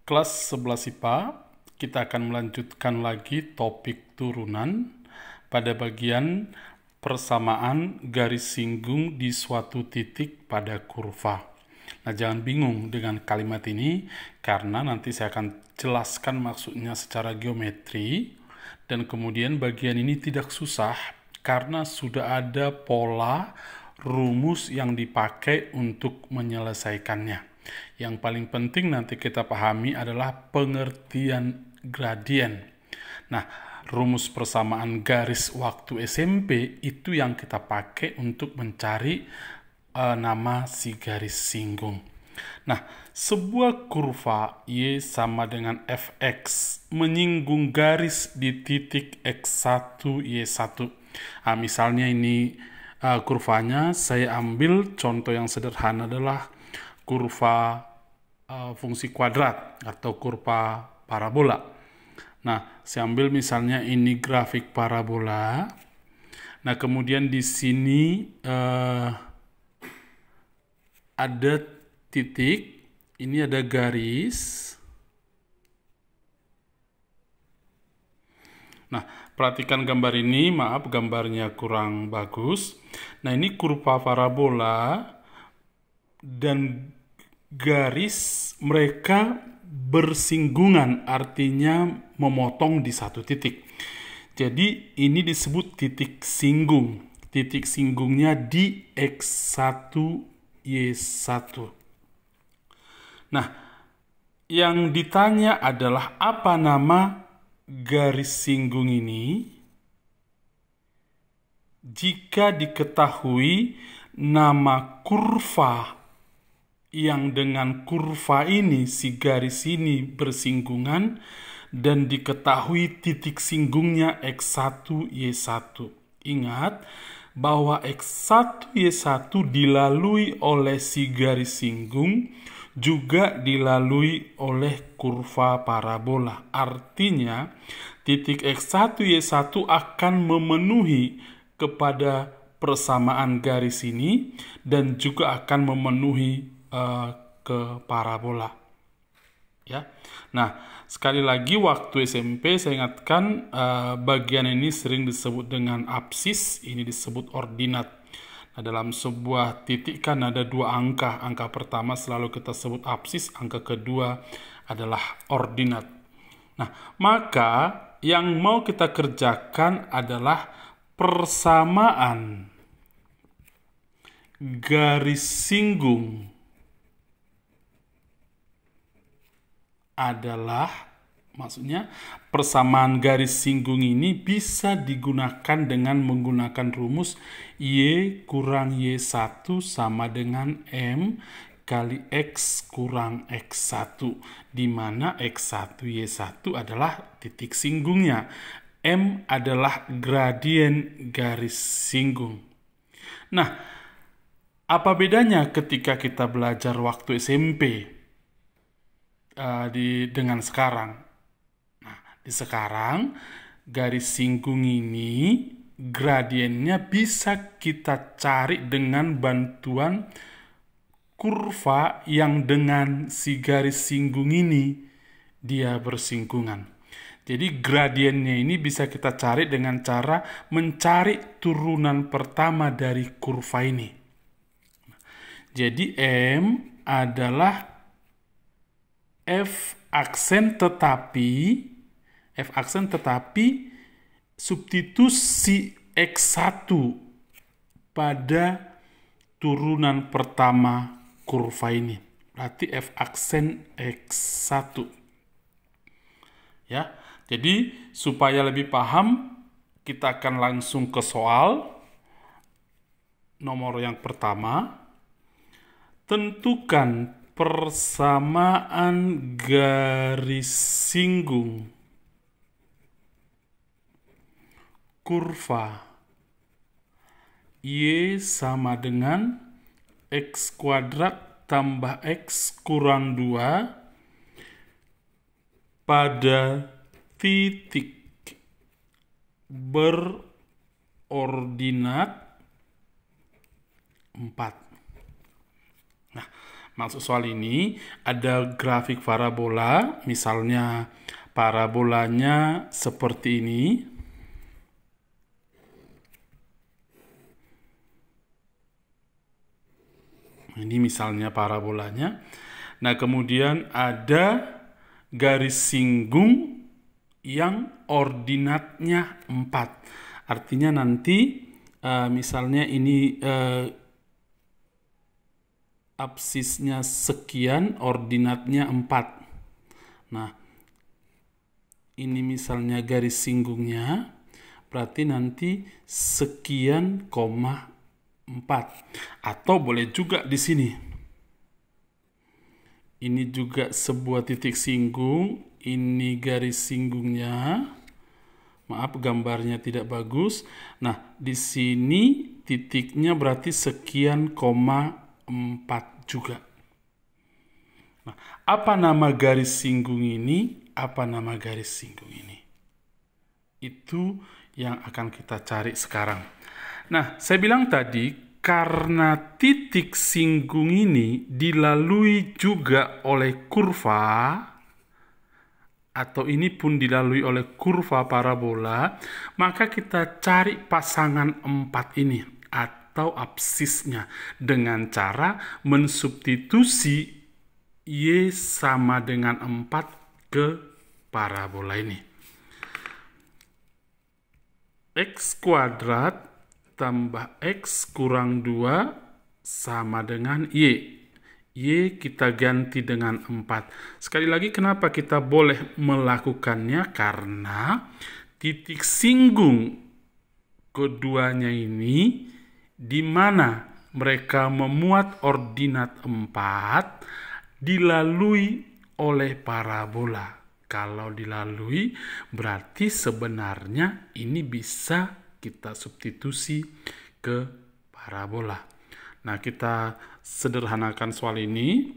Kelas 11 IPA, kita akan melanjutkan lagi topik turunan pada bagian persamaan garis singgung di suatu titik pada kurva. Nah, jangan bingung dengan kalimat ini, karena nanti saya akan jelaskan maksudnya secara geometri, dan kemudian bagian ini tidak susah, karena sudah ada pola rumus yang dipakai untuk menyelesaikannya. Yang paling penting nanti kita pahami adalah pengertian gradien. Nah, rumus persamaan garis waktu SMP itu yang kita pakai untuk mencari nama si garis singgung. Nah, sebuah kurva Y sama dengan Fx menyinggung garis di titik X1, Y1. Nah, misalnya ini kurvanya, saya ambil contoh yang sederhana adalah kurva fungsi kuadrat atau kurva parabola. Nah, saya ambil misalnya ini grafik parabola. Nah, kemudian di sini ada titik, ini ada garis. Nah, perhatikan gambar ini, maaf gambarnya kurang bagus. Nah, ini kurva parabola dan garis mereka bersinggungan, artinya memotong di satu titik. Jadi ini disebut titik singgung. Titik singgungnya di X1, Y1. Nah, yang ditanya adalah apa nama garis singgung ini? Jika diketahui nama kurva yang dengan kurva ini, si garis ini bersinggungan, dan diketahui titik singgungnya X1, Y1. Ingat bahwa X1, Y1 dilalui oleh si garis singgung, juga dilalui oleh kurva parabola. Artinya, titik X1, Y1 akan memenuhi kepada persamaan garis ini dan juga akan memenuhi ke parabola. Ya. Nah, sekali lagi waktu SMP saya ingatkan bagian ini sering disebut dengan apsis, ini disebut ordinat. Nah, dalam sebuah titik kan ada dua angka. Angka pertama selalu kita sebut apsis, angka kedua adalah ordinat. Nah, maka yang mau kita kerjakan adalah persamaan garis singgung adalah, maksudnya persamaan garis singgung ini bisa digunakan dengan menggunakan rumus Y kurang Y1 sama dengan M kali X kurang X1, di mana X1, Y1 adalah titik singgungnya. M adalah gradien garis singgung. Nah, apa bedanya ketika kita belajar waktu SMP dengan sekarang? Nah, di sekarang garis singgung ini gradiennya bisa kita cari dengan bantuan kurva yang dengan si garis singgung ini dia bersinggungan. Jadi gradiennya ini bisa kita cari dengan cara mencari turunan pertama dari kurva ini. Jadi M adalah F aksen tetapi substitusi X1 pada turunan pertama kurva ini. Berarti F aksen X1. Ya. Jadi supaya lebih paham, kita akan langsung ke soal nomor yang pertama. Tentukan persamaan garis singgung kurva Y sama dengan X kuadrat tambah X kurang 2 pada titik berordinat 4. Nah, Maksud soal ini ada grafik parabola, misalnya parabolanya seperti ini. Ini misalnya parabolanya. Nah, kemudian ada garis singgung yang ordinatnya 4. Artinya nanti misalnya ini absisnya sekian, ordinatnya 4. Nah, ini misalnya garis singgungnya, berarti nanti sekian koma 4. Atau boleh juga di sini. Ini juga sebuah titik singgung, ini garis singgungnya. Maaf, gambarnya tidak bagus. Nah, di sini titiknya berarti sekian koma 4 juga. Nah, apa nama garis singgung ini? Apa nama garis singgung ini? Itu yang akan kita cari sekarang. Nah, saya bilang tadi, karena titik singgung ini dilalui juga oleh kurva, atau ini pun dilalui oleh kurva parabola, maka kita cari pasangan 4 ini, atau absisnya, dengan cara mensubstitusi Y sama dengan 4 ke parabola ini. X kuadrat tambah X kurang 2 sama dengan Y. Y kita ganti dengan 4. Sekali lagi, kenapa kita boleh melakukannya? Karena titik singgung keduanya ini di mana mereka memuat ordinat 4 dilalui oleh parabola. Kalau dilalui, berarti sebenarnya ini bisa kita substitusi ke parabola. Nah, kita sederhanakan soal ini.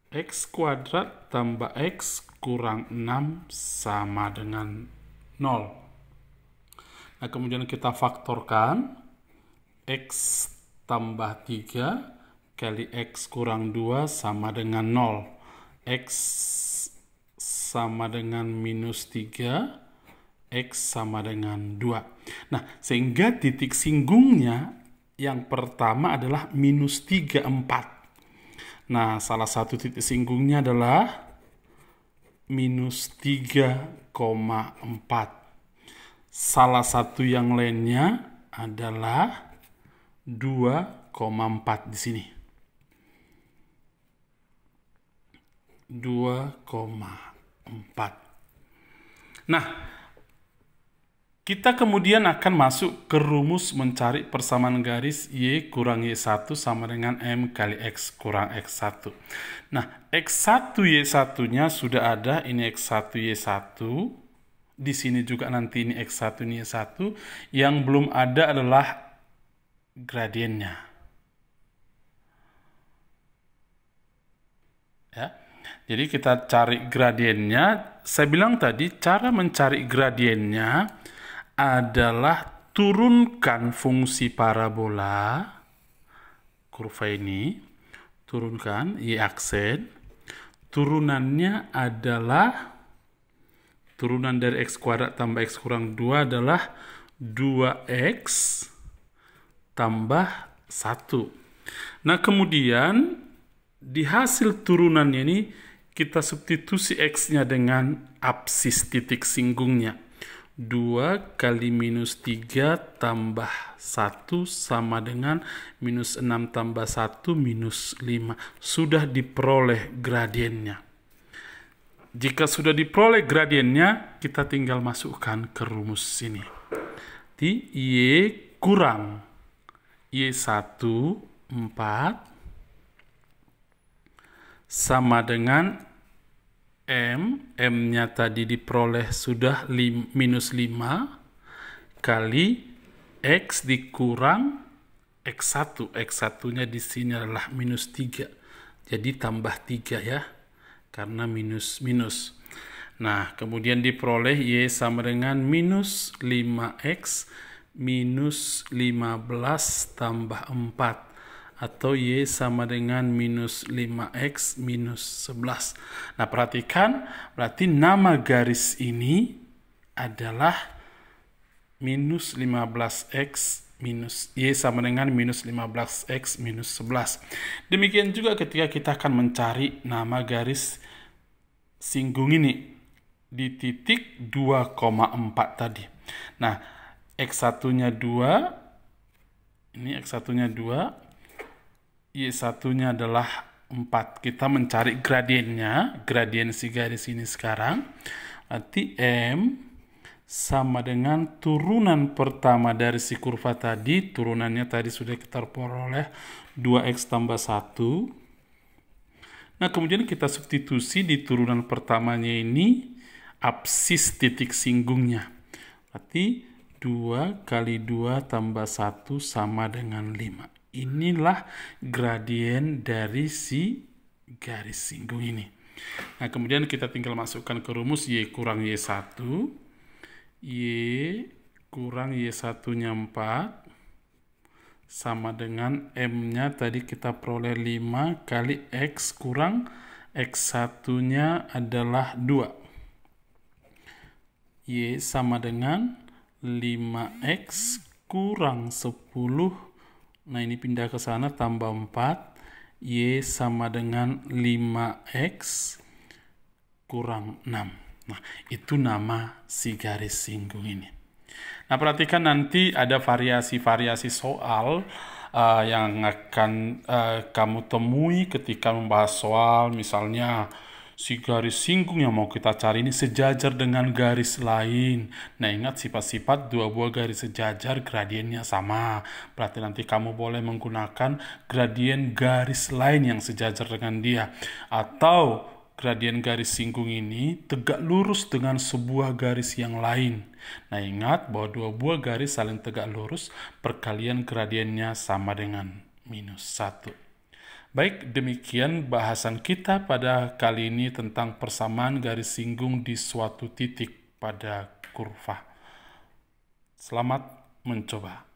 X kuadrat tambah X kurang 6 sama dengan 0. Nah, kemudian kita faktorkan. X tambah 3 kali X kurang 2 sama dengan 0. X sama dengan minus 3, X sama dengan 2. Nah, sehingga titik singgungnya yang pertama adalah minus 3, 4. Nah, salah satu titik singgungnya adalah minus 3,4. Salah satu yang lainnya adalah 2,4 di sini. 2,4. Nah, kita kemudian akan masuk ke rumus mencari persamaan garis Y kurang Y1 sama dengan M kali X kurang X1. Nah, X1 Y1-nya sudah ada, ini X1 Y1. Di sini juga nanti ini X1 ini Y1. Yang belum ada adalah gradiennya. Ya. Jadi kita cari gradiennya. Saya bilang tadi cara mencari gradiennya adalah turunkan fungsi parabola kurva ini, turunkan Y aksen. Turunannya adalah turunan dari X kuadrat tambah X kurang 2 adalah 2X tambah 1. Nah, kemudian di hasil turunannya ini kita substitusi X-nya dengan absis titik singgungnya. 2 kali minus 3 tambah 1 sama dengan minus 6 tambah 1 minus 5. Sudah diperoleh gradiennya. Jika sudah diperoleh gradiennya, kita tinggal masukkan ke rumus sini. Di Y kurang Y1 4 sama dengan M-nya tadi diperoleh sudah minus 5 kali X dikurang X1. X1-nya di sini adalah minus 3. Jadi tambah 3 ya, karena minus. Nah, kemudian diperoleh Y sama dengan minus 5X minus 15 tambah 4. atau Y sama dengan minus 5X minus 11. Nah, perhatikan, berarti nama garis ini adalah minus 15X minus Y sama dengan minus 15X minus 11. Demikian juga ketika kita akan mencari nama garis singgung ini di titik 2,4 tadi. Nah, X1-nya 2, ini X1-nya 2, Y1-nya adalah 4. Kita mencari gradiennya, gradien si garis ini sekarang. Berarti M sama dengan turunan pertama dari si kurva tadi. Turunannya tadi sudah kita peroleh 2X tambah 1. Nah, kemudian kita substitusi di turunan pertamanya ini absis titik singgungnya. Berarti 2 kali 2 tambah 1 sama dengan 5. Inilah gradien dari si garis singgung ini. Nah, kemudian kita tinggal masukkan ke rumus Y kurang Y1. Y kurang Y1-nya 4 sama dengan M-nya tadi kita peroleh 5 kali X kurang X1-nya adalah 2. Y sama dengan 5X kurang 10. Nah, ini pindah ke sana tambah 4. Y sama dengan 5X kurang 6. Nah, itu nama si garis singgung ini. Nah, perhatikan nanti ada variasi-variasi soal yang akan kamu temui ketika membahas soal. Misalnya, si garis singgung yang mau kita cari ini sejajar dengan garis lain. Nah, ingat sifat-sifat dua buah garis sejajar gradiennya sama. Berarti nanti kamu boleh menggunakan gradien garis lain yang sejajar dengan dia. Atau gradien garis singgung ini tegak lurus dengan sebuah garis yang lain. Nah, ingat bahwa dua buah garis saling tegak lurus, perkalian gradiennya sama dengan minus 1. Baik, demikian bahasan kita pada kali ini tentang persamaan garis singgung di suatu titik pada kurva. Selamat mencoba.